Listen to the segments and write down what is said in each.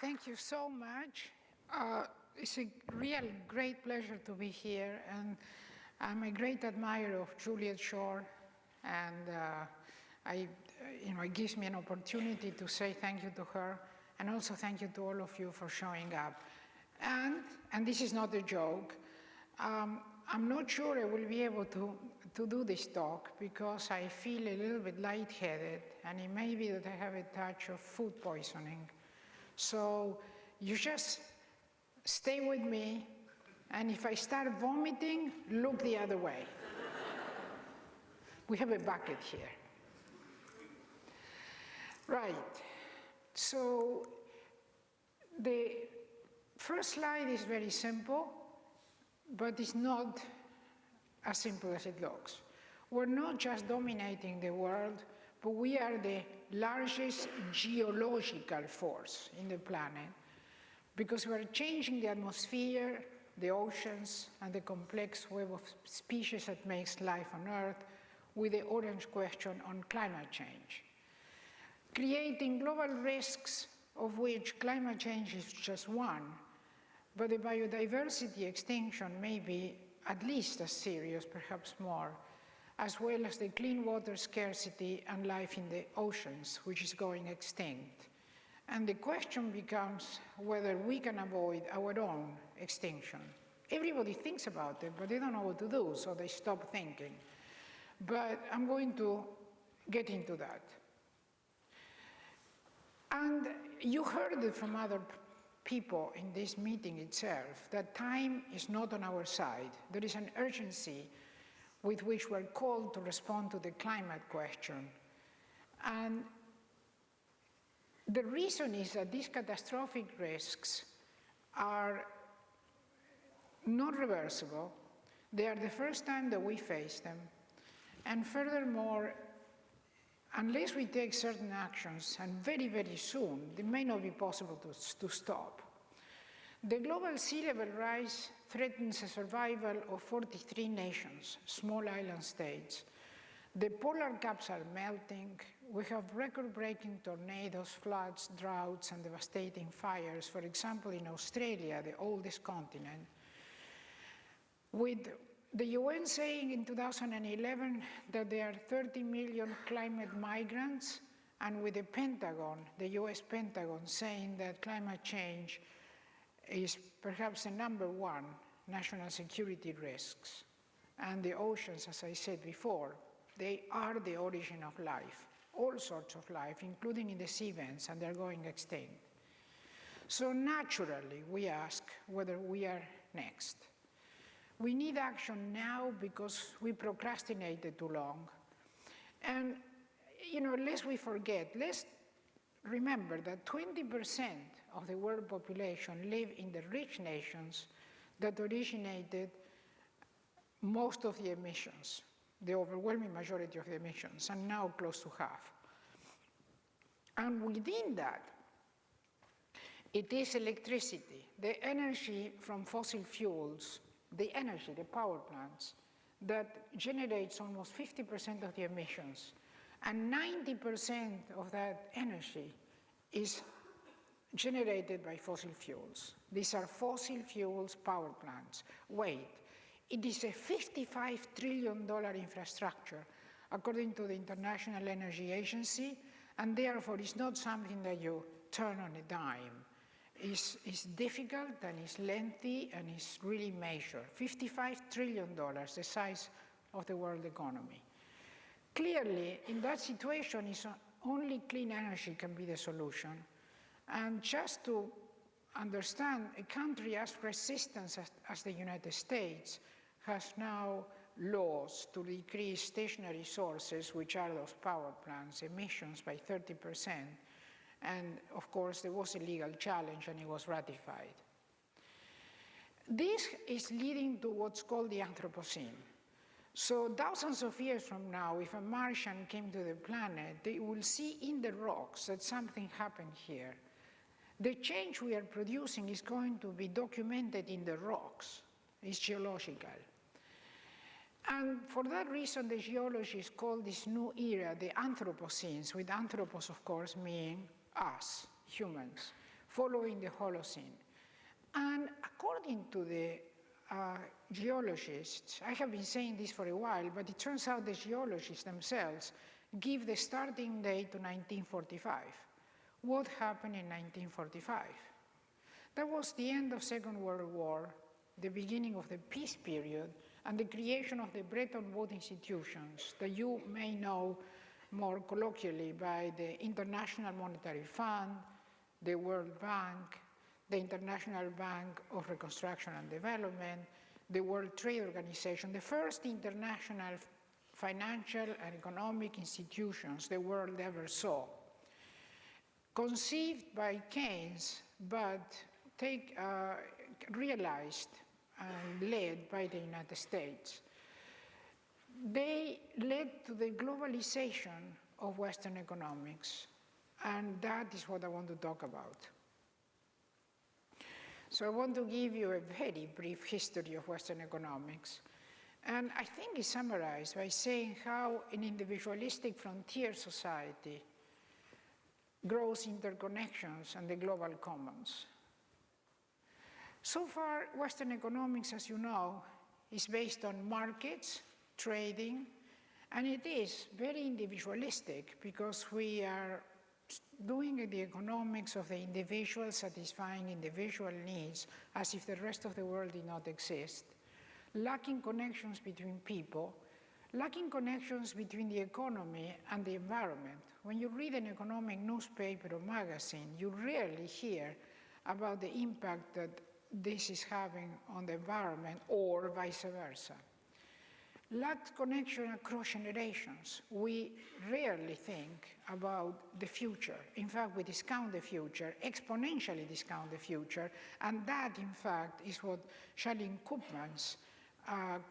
Thank you so much. It's a real great pleasure to be here, and I'm a great admirer of Juliet Shore, and it gives me an opportunity to say thank you to her, and also thank you to all of you for showing up. And this is not a joke. I'm not sure I will be able to do this talk because I feel a little bit lightheaded, and it may be that I have a touch of food poisoning. So you just stay with me, and if I start vomiting, look the other way. We have a bucket here. Right, so the first slide is very simple, but it's not as simple as it looks. We're not just dominating the world, but we are the largest geological force in the planet because we're changing the atmosphere, the oceans, and the complex web of species that makes life on Earth with the orange question on climate change. Creating global risks, of which climate change is just one, but the biodiversity extinction may be at least as serious, perhaps more, as well as the clean water scarcity and life in the oceans, which is going extinct. And the question becomes whether we can avoid our own extinction. Everybody thinks about it, but they don't know what to do, so they stop thinking. But I'm going to get into that. And you heard it from other people in this meeting itself, that time is not on our side. There is an urgency with which we're called to respond to the climate question. And the reason is that these catastrophic risks are not reversible. They are the first time that we face them. And furthermore, unless we take certain actions, and very, very soon, it may not be possible to stop. The global sea level rise threatens the survival of 43 nations, small island states. The polar caps are melting. We have record-breaking tornadoes, floods, droughts, and devastating fires, for example, in Australia, the oldest continent. With the UN saying in 2011 that there are 30 million climate migrants, and with the Pentagon, the US Pentagon, saying that climate change is perhaps the #1 national security risks. And the oceans, as I said before, they are the origin of life, all sorts of life, including in the sea vents, and they're going extinct. So naturally, we ask whether we are next. We need action now because we procrastinated too long. And, lest we forget, let's remember that 20% of the world population live in the rich nations that originated most of the emissions, the overwhelming majority of the emissions, and now close to half. And within that, it is electricity, the energy from fossil fuels, the energy, the power plants, that generates almost 50% of the emissions. And 90% of that energy is generated by fossil fuels. These are fossil fuels power plants. Wait, it is a $55 trillion infrastructure, according to the International Energy Agency, and therefore it's not something that you turn on a dime. It's difficult, and it's lengthy, and it's really major. $55 trillion, the size of the world economy. Clearly, in that situation, only clean energy can be the solution. And just to understand, a country as resistant as the United States has now laws to decrease stationary sources, which are those power plants, emissions by 30%. And of course, there was a legal challenge, and it was ratified. This is leading to what's called the Anthropocene. So thousands of years from now, if a Martian came to the planet, they will see in the rocks that something happened here. The change we are producing is going to be documented in the rocks. It's geological. And for that reason, the geologists call this new era the Anthropocenes, with anthropos, of course, meaning us, humans. following the Holocene. And according to the geologists, I have been saying this for a while, but it turns out the geologists themselves give the starting date to 1945. What happened in 1945? That was the end of Second World War, the beginning of the peace period, and the creation of the Bretton Woods institutions that you may know more colloquially by the International Monetary Fund, the World Bank, the International Bank of Reconstruction and Development, the World Trade Organization, the first international financial and economic institutions the world ever saw. Conceived by Keynes, but realized and led by the United States. They led to the globalization of Western economics, and that is what I want to talk about. So I want to give you a very brief history of Western economics, and I think it's summarized by saying how an individualistic frontier society grows interconnections and the global commons. So far, Western economics, as you know, is based on markets, trading, and it is very individualistic because we are doing the economics of the individual, satisfying individual needs as if the rest of the world did not exist, lacking connections between people, lacking connections between the economy and the environment. When you read an economic newspaper or magazine, you rarely hear about the impact that this is having on the environment or vice versa. Lack connection across generations. We rarely think about the future. In fact, we discount the future, exponentially discount the future, and that, in fact, is what Charlene Koopmans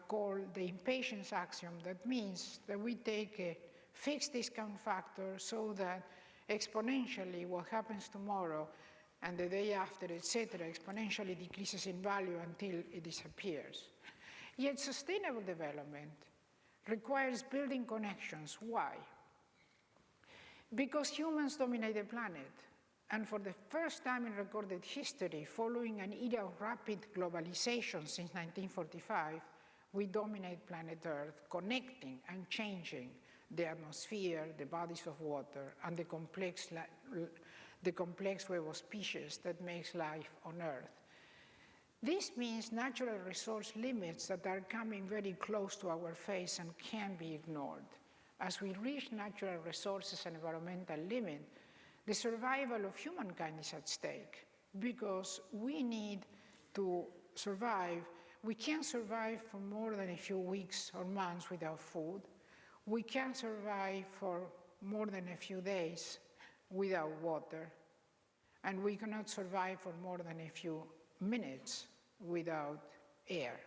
called the impatience axiom. That means that we take a fixed discount factor so that exponentially what happens tomorrow and the day after, etc., exponentially decreases in value until it disappears. Yet sustainable development requires building connections. Why? Because humans dominate the planet, and for the first time in recorded history, following an era of rapid globalization since 1945, we dominate planet Earth, connecting and changing the atmosphere, the bodies of water, and the complex web of species that makes life on Earth. This means natural resource limits that are coming very close to our face and can't be ignored. As we reach natural resources and environmental limit, the survival of humankind is at stake because we need to survive. We can't survive for more than a few weeks or months without food. We can't survive for more than a few days without water. And we cannot survive for more than a few minutes without air.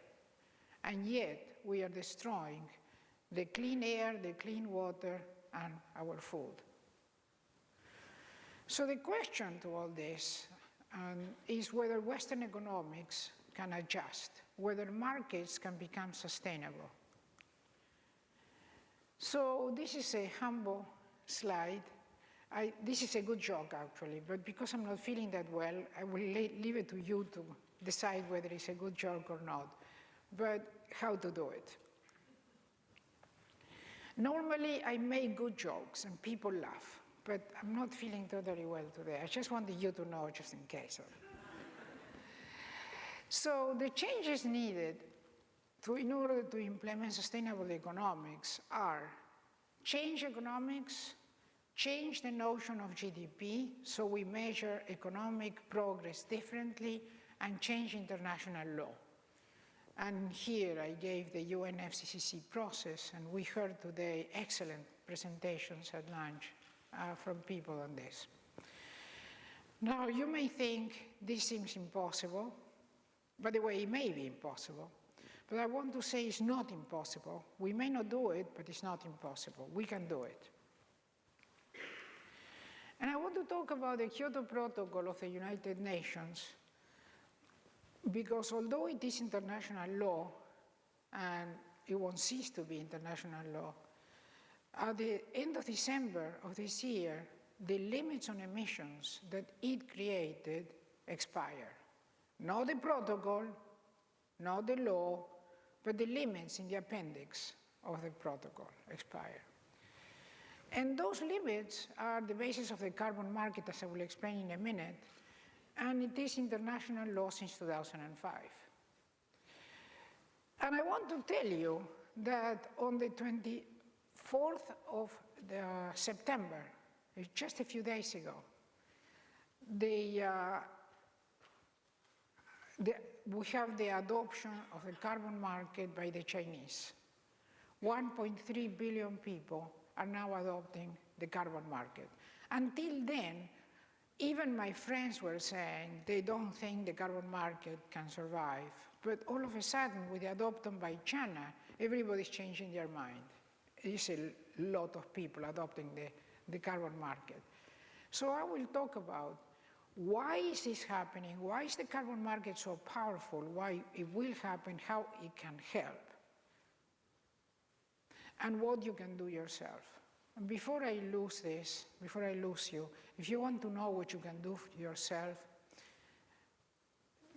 And yet, we are destroying the clean air, the clean water, and our food. So the question to all this is whether Western economics can adjust, whether markets can become sustainable. So this is a humble slide. This is a good joke, actually, but because I'm not feeling that well, I will leave it to you to decide whether it's a good joke or not, but how to do it. Normally, I make good jokes and people laugh, but I'm not feeling totally well today. I just wanted you to know just in case. So the changes needed in order to implement sustainable economics are change economics, change the notion of GDP, so we measure economic progress differently, and change international law. And here I gave the UNFCCC process, and we heard today excellent presentations at lunch from people on this. Now, you may think this seems impossible. By the way, it may be impossible, but I want to say it's not impossible. We may not do it, but it's not impossible. We can do it. And I want to talk about the Kyoto Protocol of the United Nations, because although it is international law, and it won't cease to be international law, at the end of December of this year, the limits on emissions that it created expire. Not the protocol, not the law, but the limits in the appendix of the protocol expire. And those limits are the basis of the carbon market, as I will explain in a minute, and it is international law since 2005. And I want to tell you that on the 24th of September, just a few days ago, we have the adoption of the carbon market by the Chinese. 1.3 billion people are now adopting the carbon market. Until then, even my friends were saying they don't think the carbon market can survive. But all of a sudden, with the adoption by China, everybody's changing their mind. There's a lot of people adopting the carbon market. So I will talk about why is this happening, why is the carbon market so powerful, why it will happen, how it can help, and what you can do yourself. And before I lose this, before I lose you, if you want to know what you can do yourself,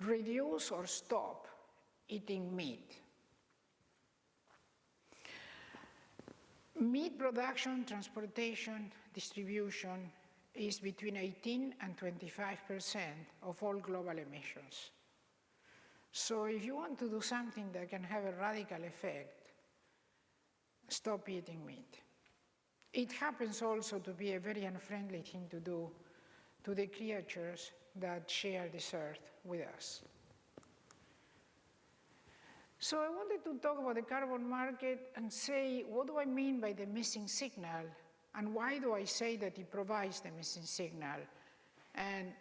reduce or stop eating meat. Meat production, transportation, distribution is between 18 and 25% of all global emissions. So if you want to do something that can have a radical effect, stop eating meat. It happens also to be a very unfriendly thing to do to the creatures that share this earth with us. So I wanted to talk about the carbon market and say, what do I mean by the missing signal? And why do I say that it provides the missing signal? And,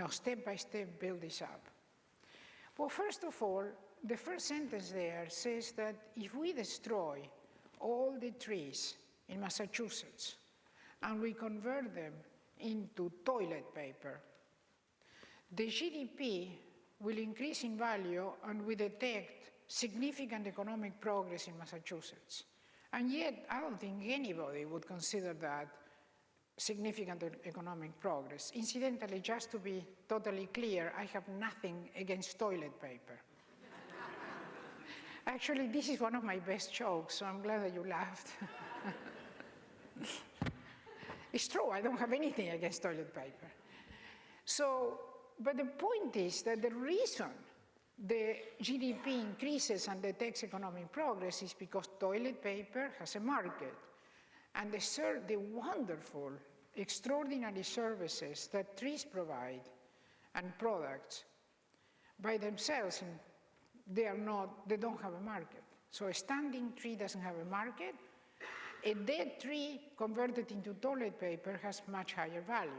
step by step, build this up. Well, first of all, the first sentence there says that if we destroy all the trees in Massachusetts and we convert them into toilet paper, the GDP will increase in value and we detect significant economic progress in Massachusetts. And yet, I don't think anybody would consider that significant economic progress. Incidentally, just to be totally clear, I have nothing against toilet paper. Actually, this is one of my best jokes, so I'm glad that you laughed. It's true, I don't have anything against toilet paper. But the point is that the reason the GDP increases and detects economic progress is because toilet paper has a market. And the wonderful, extraordinary services that trees provide and products by themselves, they don't have a market. So a standing tree doesn't have a market. A dead tree converted into toilet paper has much higher value.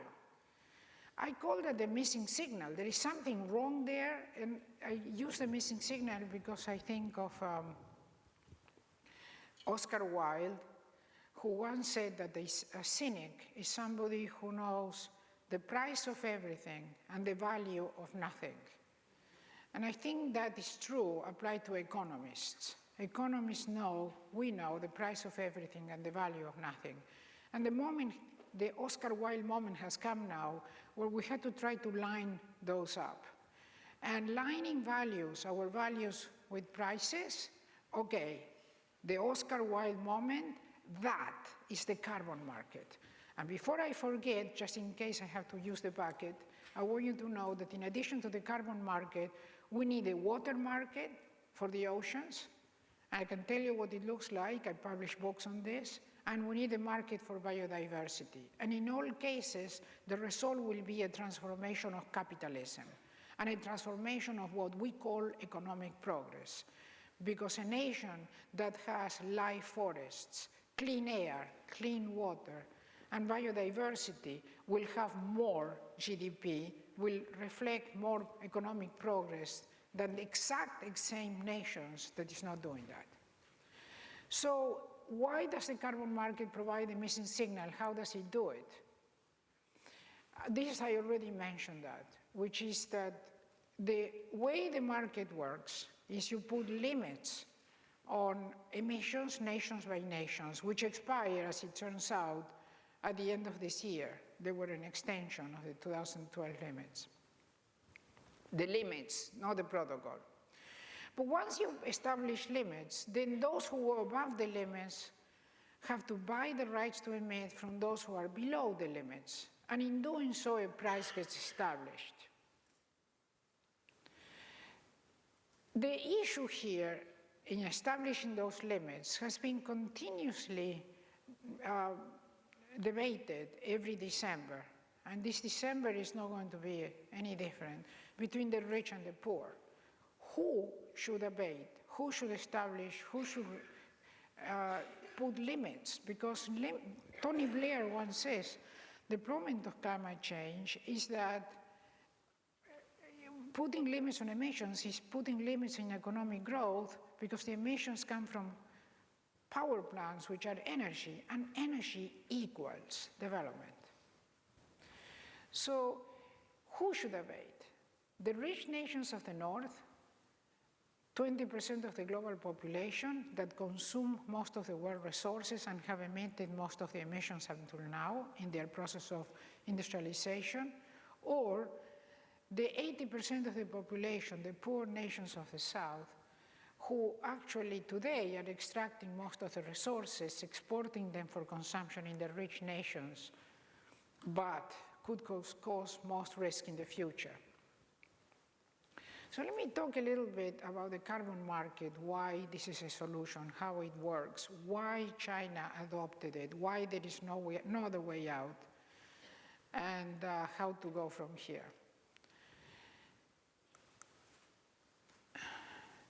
I call that the missing signal. There is something wrong there, and I use the missing signal because I think of Oscar Wilde, who once said that a cynic is somebody who knows the price of everything and the value of nothing. And I think that is true applied to economists. Economists know, we know the price of everything and the value of nothing. And the Oscar Wilde moment has come now where we have to try to line those up. And lining values, our values with prices, okay, the Oscar Wilde moment, that is the carbon market. And before I forget, just in case I have to use the bucket, I want you to know that in addition to the carbon market, we need a water market for the oceans. I can tell you what it looks like. I publish books on this. And we need a market for biodiversity. And in all cases, the result will be a transformation of capitalism and a transformation of what we call economic progress. Because a nation that has live forests, clean air, clean water, and biodiversity will have more GDP, will reflect more economic progress than the exact same nations that is not doing that. So why does the carbon market provide a missing signal? How does it do it? This I already mentioned that, which is that the way the market works is you put limits on emissions nations by nations, which expire, as it turns out, at the end of this year. They were an extension of the 2012 limits. The limits, not the protocol. But once you establish limits, then those who are above the limits have to buy the rights to emit from those who are below the limits. And in doing so, a price gets established. The issue here in establishing those limits has been continuously debated every December. And this December is not going to be any different between the rich and the poor. Who should abate? Who should establish? Who should put limits? Because Tony Blair once says, the problem of climate change is that putting limits on emissions is putting limits in economic growth, because the emissions come from power plants, which are energy, and energy equals development. So who should abate? The rich nations of the North, 20% of the global population that consume most of the world resources and have emitted most of the emissions until now in their process of industrialization, or the 80% of the population, the poor nations of the South, who actually today are extracting most of the resources, exporting them for consumption in the rich nations, but could cause most risk in the future. So let me talk a little bit about the carbon market, why this is a solution, how it works, why China adopted it, why there is no other way out, and how to go from here.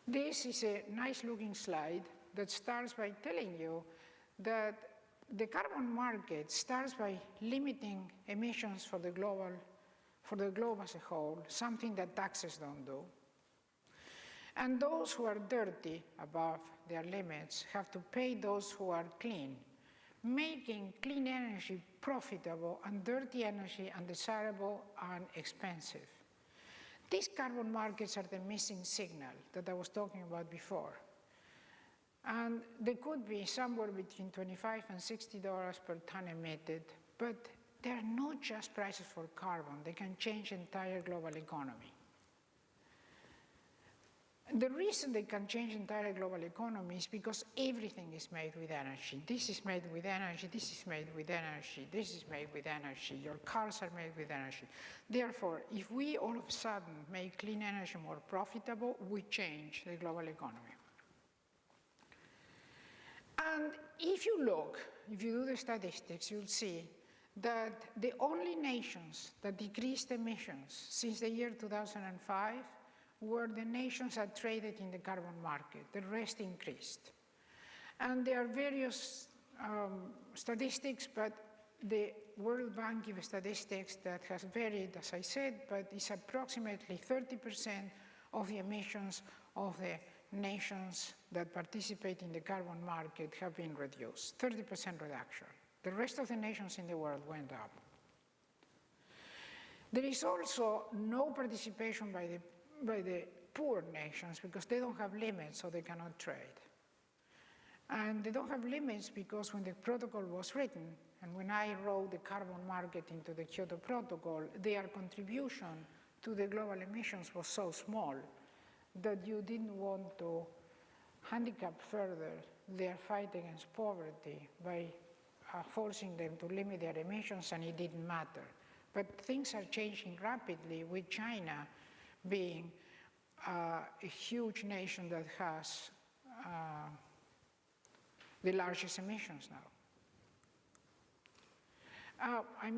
This is a nice looking slide that starts by telling you that the carbon market starts by limiting emissions for the globe as a whole, something that taxes don't do. And those who are dirty above their limits have to pay those who are clean, making clean energy profitable and dirty energy undesirable and expensive. These carbon markets are the missing signal that I was talking about before. And they could be somewhere between $25 and $60 per ton emitted, but they're not just prices for carbon. They can change the entire global economy. The reason they can change the entire global economy is because everything is made with energy. This is made with energy, this is made with energy, this is made with energy, your cars are made with energy. Therefore, if we all of a sudden make clean energy more profitable, we change the global economy. And if you look, if you do the statistics, you'll see that the only nations that decreased emissions since the year 2005 were the nations that traded in the carbon market. The rest increased. And there are various statistics, but the World Bank gives statistics that has varied, as I said, but it's approximately 30% of the emissions of the nations that participate in the carbon market have been reduced, 30% reduction. The rest of the nations in the world went up. There is also no participation by the poor nations because they don't have limits, so they cannot trade. And they don't have limits because when the protocol was written, and when I wrote the carbon market into the Kyoto Protocol, their contribution to the global emissions was so small that you didn't want to handicap further their fight against poverty by forcing them to limit their emissions, and it didn't matter. But things are changing rapidly, with China being a huge nation that has the largest emissions now. I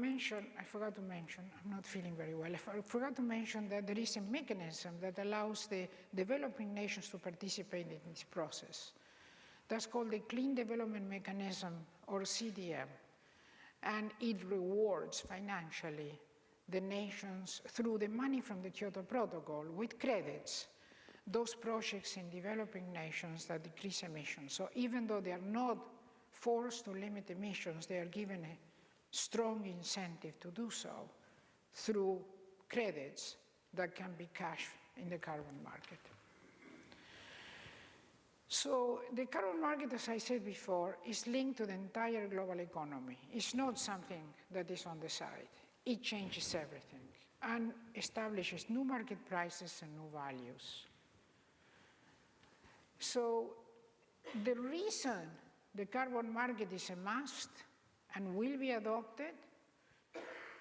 forgot to mention, I'm not feeling very well, I forgot to mention that there is a mechanism that allows the developing nations to participate in this process. That's called the Clean Development Mechanism, or CDM, and it rewards financially the nations through the money from the Kyoto Protocol with credits, those projects in developing nations that decrease emissions. So even though they are not forced to limit emissions, they are given a strong incentive to do so through credits that can be cashed in the carbon market. So the carbon market, as I said before, is linked to the entire global economy. It's not something that is on the side. It changes everything and establishes new market prices and new values. So the reason the carbon market is a must and will be adopted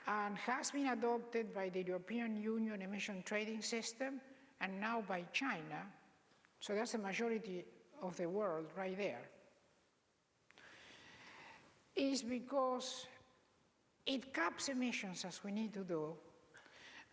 and has been adopted by the European Union emission trading system and now by China, so that's the majority of the world right there, is because it caps emissions as we need to do,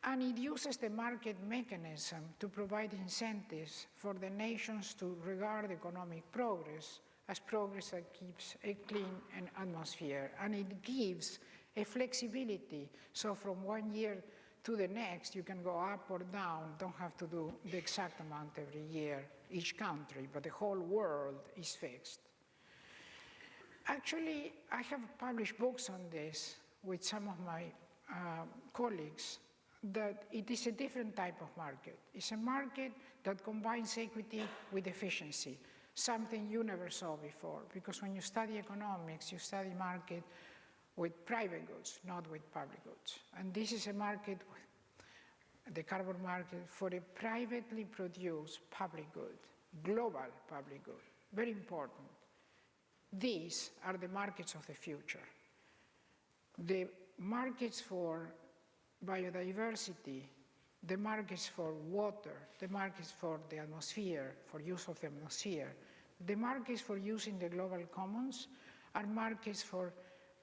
and it uses the market mechanism to provide incentives for the nations to regard economic progress as progress that keeps a clean atmosphere, and it gives a flexibility, so from 1 year to the next, you can go up or down, don't have to do the exact amount every year, each country, but the whole world is fixed. Actually, I have published books on this with some of my colleagues, that it is a different type of market. It's a market that combines equity with efficiency, something you never saw before, because when you study economics, you study market with private goods, not with public goods. And this is a market, the carbon market, for a privately produced public good, global public good, very important. These are the markets of the future. The markets for biodiversity, the markets for water, the markets for the atmosphere, for use of the atmosphere, the markets for using the global commons are markets for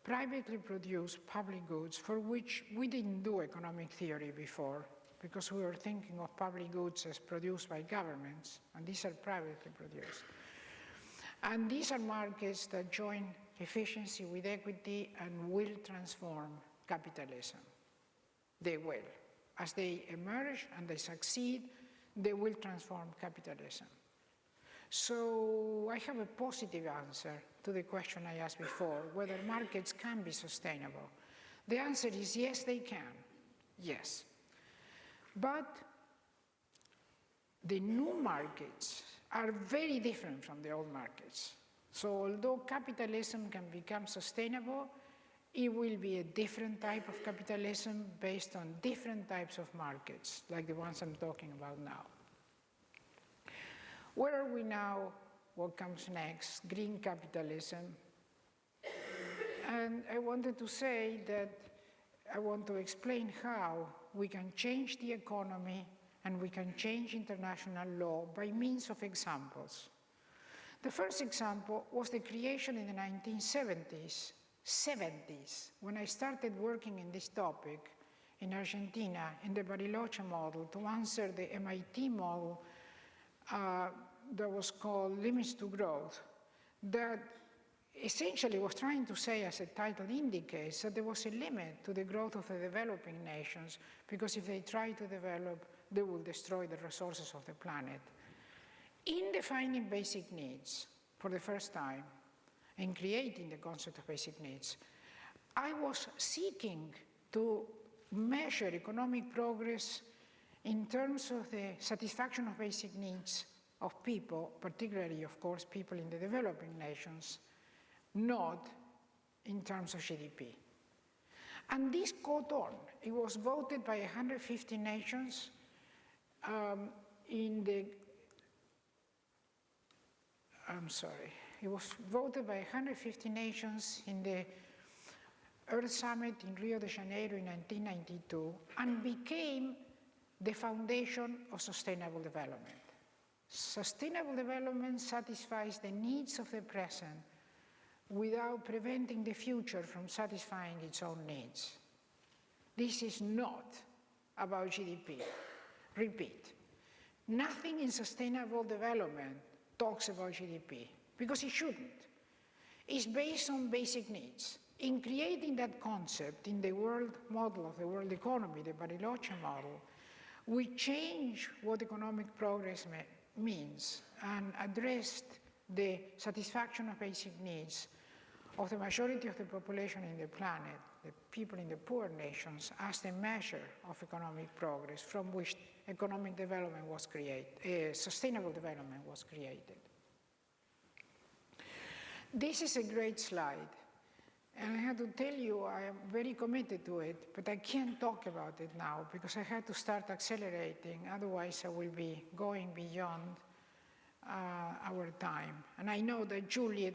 privately produced public goods for which we didn't do economic theory before, because we were thinking of public goods as produced by governments, and these are privately produced. And these are markets that join efficiency with equity and will transform capitalism. They will. As they emerge and they succeed, they will transform capitalism. So I have a positive answer to the question I asked before, whether markets can be sustainable. The answer is yes, they can. Yes. But the new markets are very different from the old markets. So although capitalism can become sustainable, it will be a different type of capitalism based on different types of markets, like the ones I'm talking about now. Where are we now? What comes next? Green capitalism. And I wanted to say that I want to explain how we can change the economy and we can change international law by means of examples. The first example was the creation in the 1970s, when I started working in this topic in Argentina, in the Bariloche model, to answer the MIT model that was called Limits to Growth, that essentially was trying to say, as the title indicates, that there was a limit to the growth of the developing nations, because if they try to develop, they will destroy the resources of the planet. In defining basic needs for the first time, in creating the concept of basic needs, I was seeking to measure economic progress in terms of the satisfaction of basic needs of people, particularly, of course, people in the developing nations, not in terms of GDP. And this caught on. It was voted by 150 nations It was voted by 150 nations in the Earth Summit in Rio de Janeiro in 1992 and became the foundation of sustainable development. Sustainable development satisfies the needs of the present without preventing the future from satisfying its own needs. This is not about GDP. Repeat, nothing in sustainable development talks about GDP, because it shouldn't. It's based on basic needs. In creating that concept in the world model of the world economy, the Bariloche model, we changed what economic progress means and addressed the satisfaction of basic needs of the majority of the population in the planet, the people in the poor nations, as the measure of economic progress from which economic development was created, sustainable development was created. This is a great slide. And I have to tell you, I am very committed to it, but I can't talk about it now because I had to start accelerating. Otherwise, I will be going beyond our time. And I know that Julie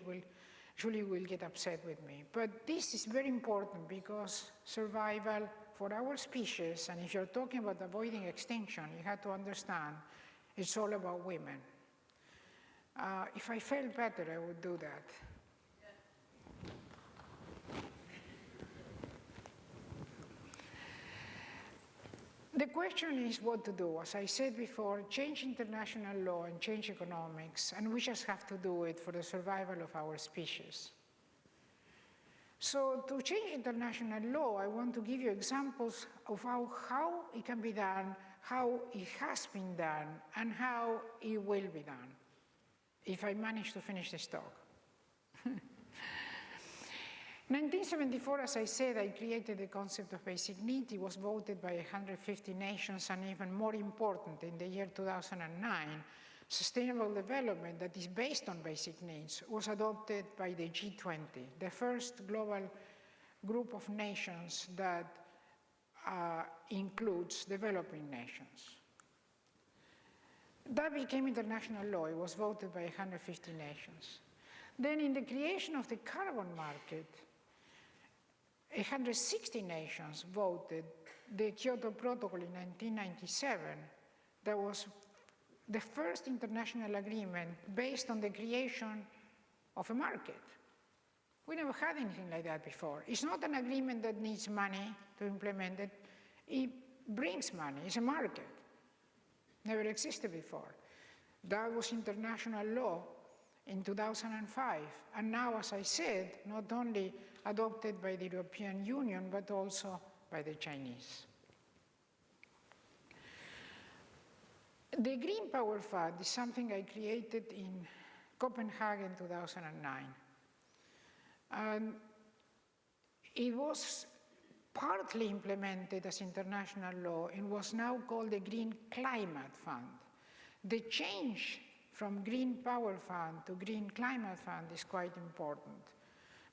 will get upset with me. But this is very important because survival for our species, and if you're talking about avoiding extinction, you have to understand it's all about women. If I felt better, I would do that. The question is what to do. As I said before, change international law and change economics, and we just have to do it for the survival of our species. So to change international law, I want to give you examples of how it can be done, how it has been done, and how it will be done, if I manage to finish this talk. 1974, as I said, I created the concept of basic need. It was voted by 150 nations, and even more important, in the year 2009, sustainable development that is based on basic needs was adopted by the G20, the first global group of nations that includes developing nations. That became international law. It was voted by 150 nations. Then in the creation of the carbon market, 160 nations voted the Kyoto Protocol in 1997. That was the first international agreement based on the creation of a market. We never had anything like that before. It's not an agreement that needs money to implement it. It brings money. It's a market. Never existed before. That was international law in 2005. And now, as I said, not only adopted by the European Union, but also by the Chinese. The Green Power Fund is something I created in Copenhagen 2009. And it was partly implemented as international law and was now called the Green Climate Fund. The change from Green Power Fund to Green Climate Fund is quite important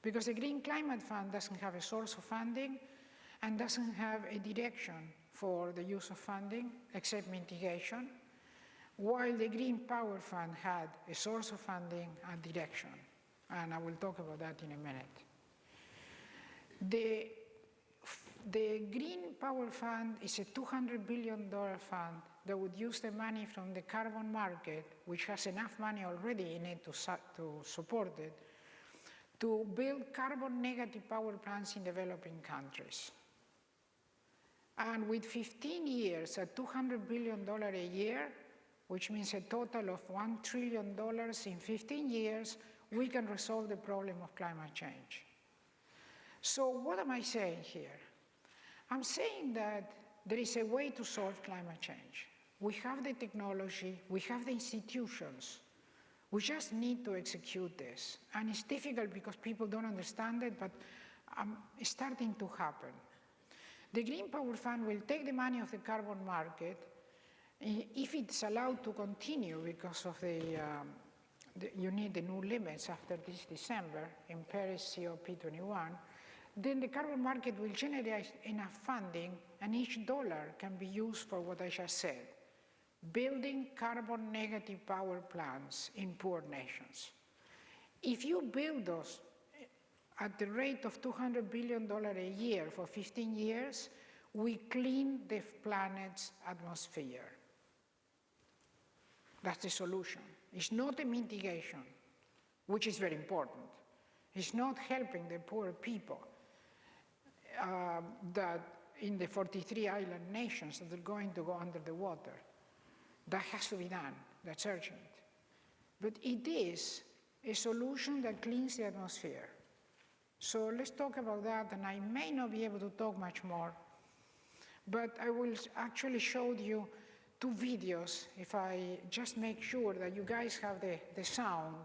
because the Green Climate Fund doesn't have a source of funding and doesn't have a direction for the use of funding except mitigation, while the Green Power Fund had a source of funding and direction. And I will talk about that in a minute. The Green Power Fund is a $200 billion fund that would use the money from the carbon market, which has enough money already in it to support it, to build carbon negative power plants in developing countries. And with 15 years at $200 billion a year, which means a total of $1 trillion in 15 years, we can resolve the problem of climate change. So what am I saying here? I'm saying that there is a way to solve climate change. We have the technology, we have the institutions. We just need to execute this. And it's difficult because people don't understand it, but it's starting to happen. The Green Power Fund will take the money of the carbon market, if it's allowed to continue because of you need the new limits after this December in Paris COP21, then the carbon market will generate enough funding and each dollar can be used for what I just said, building carbon negative power plants in poor nations. If you build those at the rate of $200 billion a year for 15 years, we clean the planet's atmosphere. That's the solution. It's not a mitigation, which is very important. It's not helping the poor people that in the 43 island nations that are going to go under the water. That has to be done. That's urgent. But it is a solution that cleans the atmosphere. So let's talk about that, and I may not be able to talk much more, but I will actually show you 2 videos if I just make sure that you guys have the sound.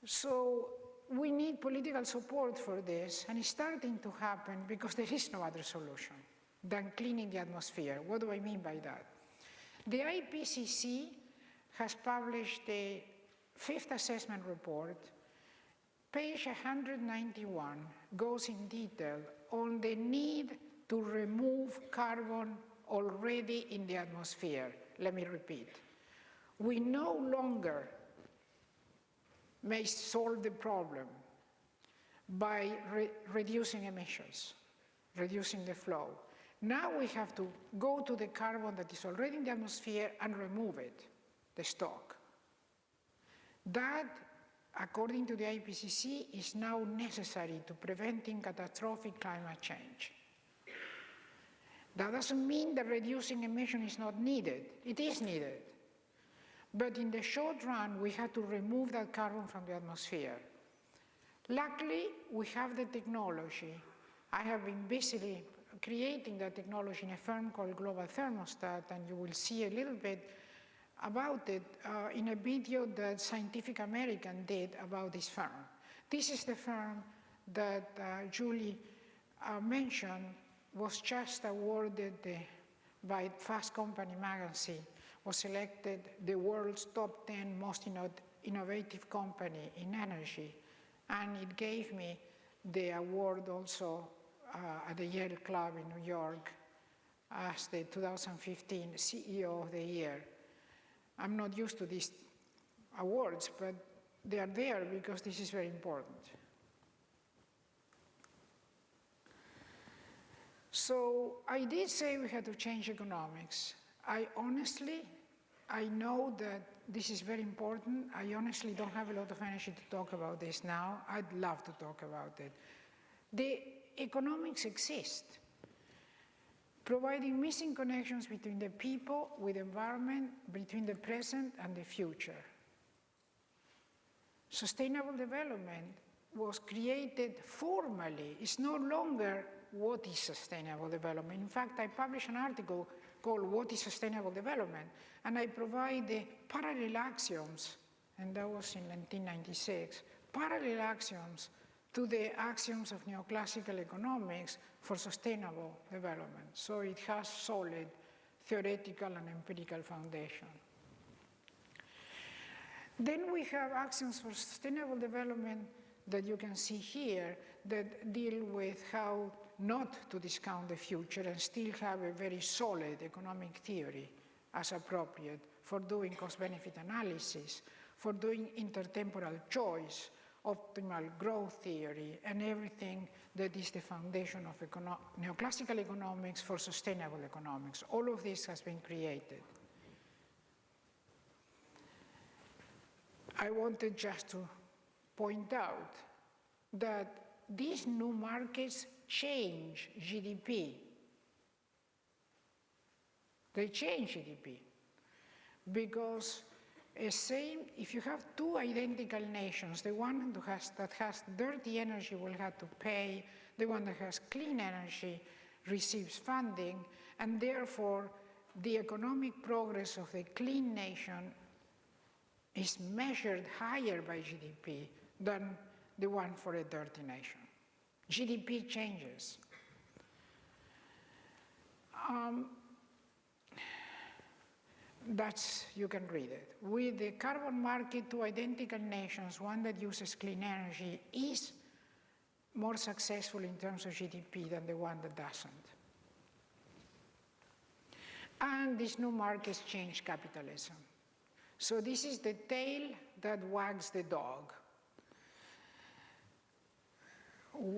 So we need political support for this, and it's starting to happen because there is no other solution than cleaning the atmosphere. What do I mean by that? The IPCC has published a fifth assessment report, page 191, goes in detail on the need to remove carbon already in the atmosphere. Let me repeat. We no longer may solve the problem by reducing emissions, reducing the flow. Now we have to go to the carbon that is already in the atmosphere and remove it, the stock. That, according to the IPCC, is now necessary to preventing catastrophic climate change. That doesn't mean that reducing emission is not needed. It is needed. But in the short run, we have to remove that carbon from the atmosphere. Luckily, we have the technology. I have been busily creating that technology in a firm called Global Thermostat, and you will see a little bit about it in a video that Scientific American did about this firm. This is the firm that Julie mentioned, was just awarded by Fast Company magazine, was selected the world's top 10 most innovative company in energy. And it gave me the award also at the Yale Club in New York as the 2015 CEO of the Year. I'm not used to these awards, but they are there because this is very important. So I did say we had to change economics. I know that this is very important. I honestly don't have a lot of energy to talk about this now. I'd love to talk about it. The economics exist, providing missing connections between the people with the environment, between the present and the future. Sustainable development was created formally. It's no longer what is sustainable development. In fact, I published an article called What is Sustainable Development? And I provide the parallel axioms, and that was in 1996, parallel axioms to the axioms of neoclassical economics for sustainable development. So it has solid theoretical and empirical foundation. Then we have axioms for sustainable development that you can see here that deal with how not to discount the future and still have a very solid economic theory as appropriate for doing cost-benefit analysis, for doing intertemporal choice, optimal growth theory, and everything that is the foundation of neoclassical economics for sustainable economics. All of this has been created. I wanted just to point out that these new markets change GDP. They change GDP because if you have two identical nations, the one that has dirty energy will have to pay, the one that has clean energy receives funding, and therefore the economic progress of the clean nation is measured higher by GDP than the one for a dirty nation. GDP changes. You can read it. With the carbon market, two identical nations, one that uses clean energy is more successful in terms of GDP than the one that doesn't. And these new markets change capitalism. So this is the tail that wags the dog.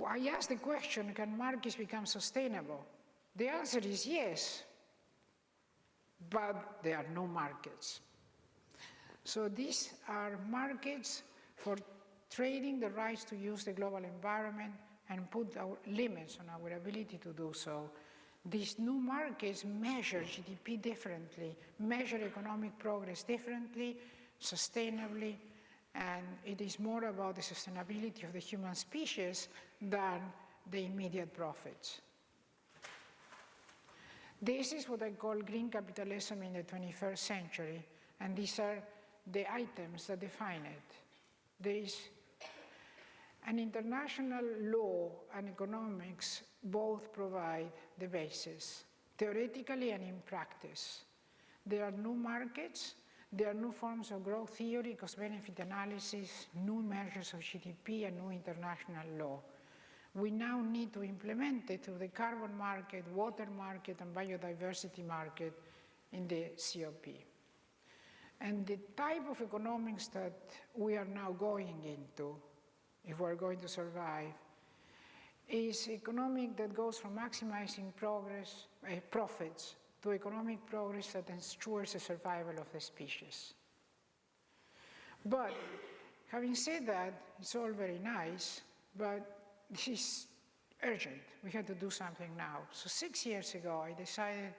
I asked the question, can markets become sustainable? The answer is yes, but there are no markets. So these are markets for trading the rights to use the global environment and put our limits on our ability to do so. These new markets measure GDP differently, measure economic progress differently, sustainably, and it is more about the sustainability of the human species than the immediate profits. This is what I call green capitalism in the 21st century, and these are the items that define it. There is an international law and economics both provide the basis, theoretically and in practice. There are new markets There are new forms of growth theory, cost-benefit analysis, new measures of GDP, and new international law. We now need to implement it through the carbon market, water market, and biodiversity market in the COP. And the type of economics that we are now going into, if we're going to survive, is economic that goes from maximizing profits to economic progress that ensures the survival of the species. But having said that, it's all very nice, but this is urgent. We had to do something now. So 6 years ago, I decided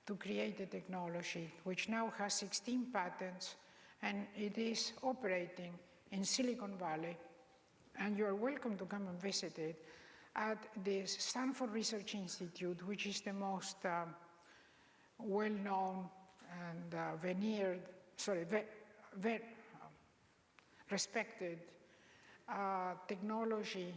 to create a technology which now has 16 patents, and it is operating in Silicon Valley, and you're welcome to come and visit it, at the Stanford Research Institute, which is the most well-known and respected technology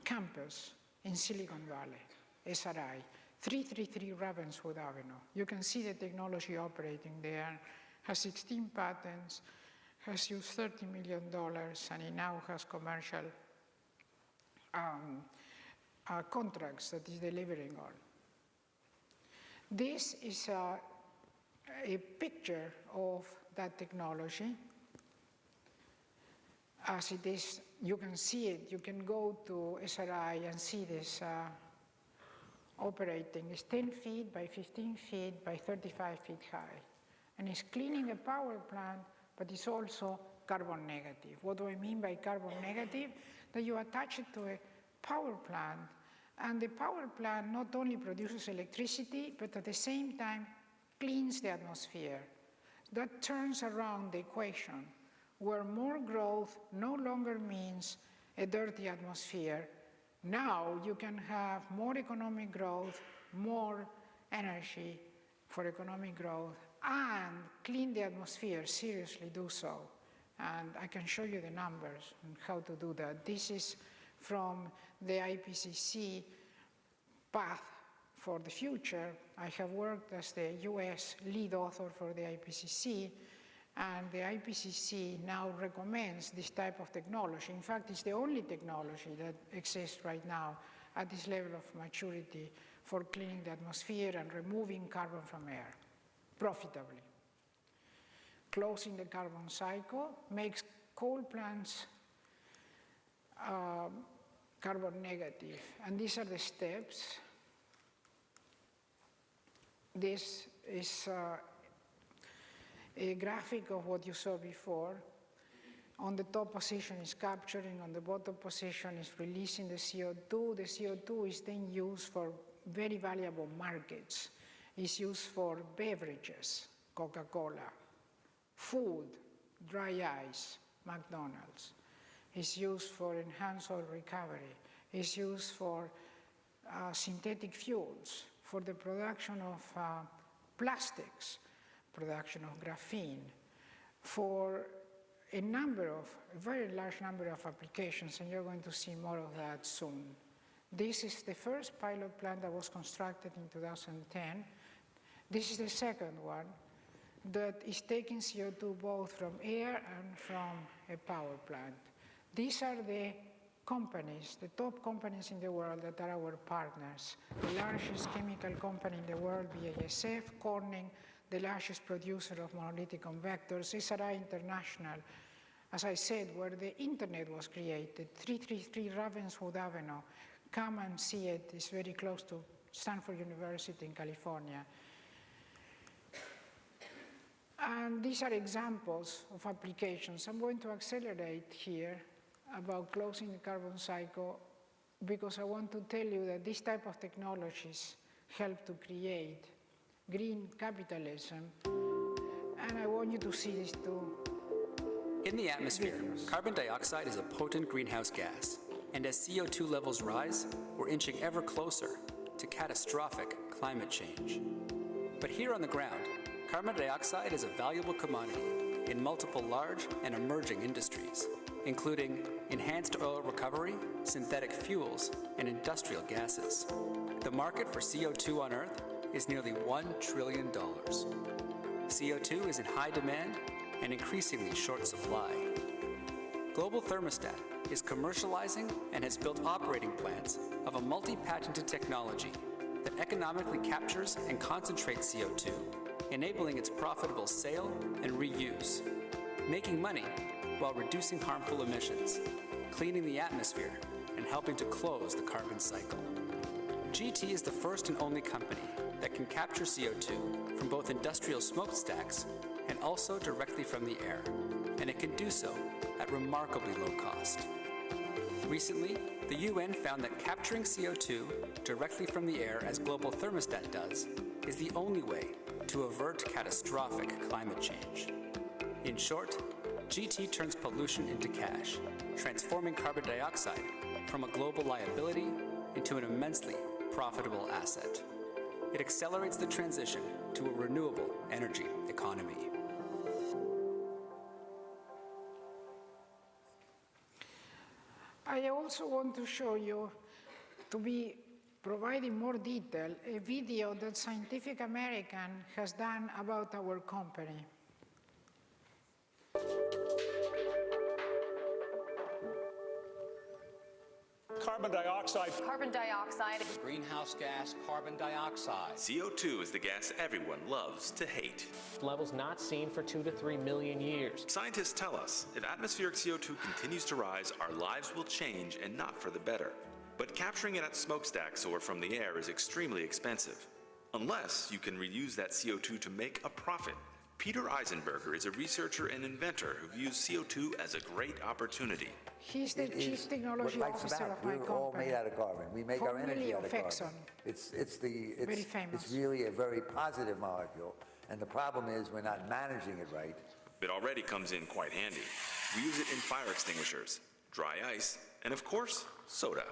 campus in Silicon Valley, SRI, 333 Ravenswood Avenue. You can see the technology operating there, has 16 patents, has used $30 million, and it now has commercial contracts that is delivering on. This is a picture of that technology. As it is, you can see it. You can go to SRI and see this operating. It's 10 feet by 15 feet by 35 feet high. And it's cleaning a power plant, but it's also carbon negative. What do I mean by carbon negative? That you attach it to a power plant, and the power plant not only produces electricity, but at the same time cleans the atmosphere. That turns around the equation, where more growth no longer means a dirty atmosphere. Now you can have more economic growth, more energy for economic growth, and clean the atmosphere, seriously do so. And I can show you the numbers on how to do that. This is from the IPCC path for the future. I have worked as the US lead author for the IPCC, and the IPCC now recommends this type of technology. In fact, it's the only technology that exists right now at this level of maturity for cleaning the atmosphere and removing carbon from air profitably. Closing the carbon cycle makes coal plants carbon negative. And these are the steps. This is a graphic of what you saw before. On the top position is capturing, on the bottom position is releasing the CO2. The CO2 is then used for very valuable markets. It's used for beverages, Coca-Cola, food, dry ice, McDonald's. It's used for enhanced oil recovery. It's used for synthetic fuels, for the production of plastics, production of graphene, for a very large number of applications, and you're going to see more of that soon. This is the first pilot plant that was constructed in 2010. This is the second one that is taking CO2 both from air and from a power plant. These are the companies, the top companies in the world that are our partners. The largest chemical company in the world, BASF, Corning, the largest producer of monolithic convectors, SRI International, as I said, where the internet was created, 333 Ravenswood Avenue. Come and see it. It's very close to Stanford University in California. And these are examples of applications. I'm going to accelerate here about closing the carbon cycle because I want to tell you that this type of technologies help to create green capitalism, and I want you to see this too. In the atmosphere, carbon dioxide is a potent greenhouse gas, and as CO2 levels rise, we're inching ever closer to catastrophic climate change. But here on the ground, carbon dioxide is a valuable commodity in multiple large and emerging industries, including enhanced oil recovery, synthetic fuels, and industrial gases. The market for CO2 on Earth is nearly $1 trillion. CO2 is in high demand and increasingly short supply. Global Thermostat is commercializing and has built operating plans of a multi-patented technology that economically captures and concentrates CO2, enabling its profitable sale and reuse, making money while reducing harmful emissions, cleaning the atmosphere, and helping to close the carbon cycle. GT is the first and only company that can capture CO2 from both industrial smokestacks and also directly from the air, and it can do so at remarkably low cost. Recently, the UN found that capturing CO2 directly from the air, as Global Thermostat does, is the only way to avert catastrophic climate change. In short, GT turns pollution into cash, transforming carbon dioxide from a global liability into an immensely profitable asset. It accelerates the transition to a renewable energy economy. I also want to show you, to be providing more detail, a video that Scientific American has done about our company. Carbon dioxide. Carbon dioxide. Greenhouse gas, carbon dioxide. CO2 is the gas everyone loves to hate. Levels not seen for 2 to 3 million years. Scientists tell us if atmospheric CO2 continues to rise, our lives will change and not for the better. But capturing it at smokestacks or from the air is extremely expensive, unless you can reuse that CO2 to make a profit. Peter Eisenberger is a researcher and inventor who views CO2 as a great opportunity. He's the chief technology officer of my company. We're all made out of carbon. We make our energy out of carbon. Very famous. It's really a very positive molecule, and the problem is we're not managing it right. It already comes in quite handy. We use it in fire extinguishers, dry ice, and of course, soda.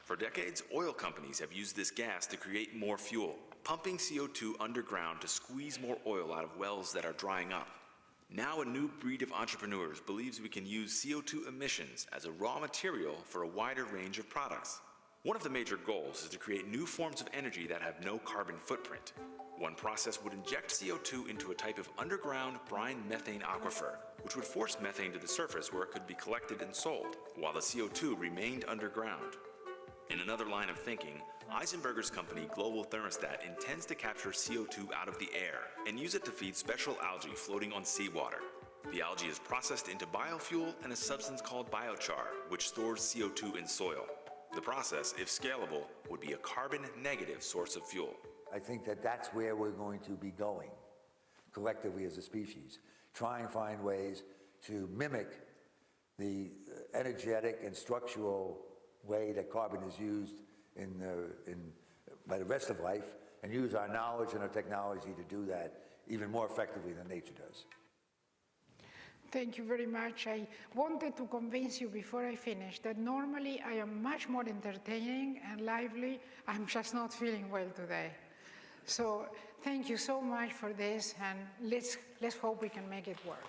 For decades, oil companies have used this gas to create more fuel, pumping CO2 underground to squeeze more oil out of wells that are drying up. Now a new breed of entrepreneurs believes we can use CO2 emissions as a raw material for a wider range of products. One of the major goals is to create new forms of energy that have no carbon footprint. One process would inject CO2 into a type of underground brine methane aquifer, which would force methane to the surface where it could be collected and sold, while the CO2 remained underground. In another line of thinking, Eisenberger's company, Global Thermostat, intends to capture CO2 out of the air and use it to feed special algae floating on seawater. The algae is processed into biofuel and a substance called biochar, which stores CO2 in soil. The process, if scalable, would be a carbon-negative source of fuel. I think that that's where we're going to be going, collectively as a species. Try and find ways to mimic the energetic and structural way that carbon is used by the rest of life, and use our knowledge and our technology to do that even more effectively than nature does. Thank you very much. I wanted to convince you before I finish that normally I am much more entertaining and lively. I'm just not feeling well today. So thank you so much for this, and let's hope we can make it work.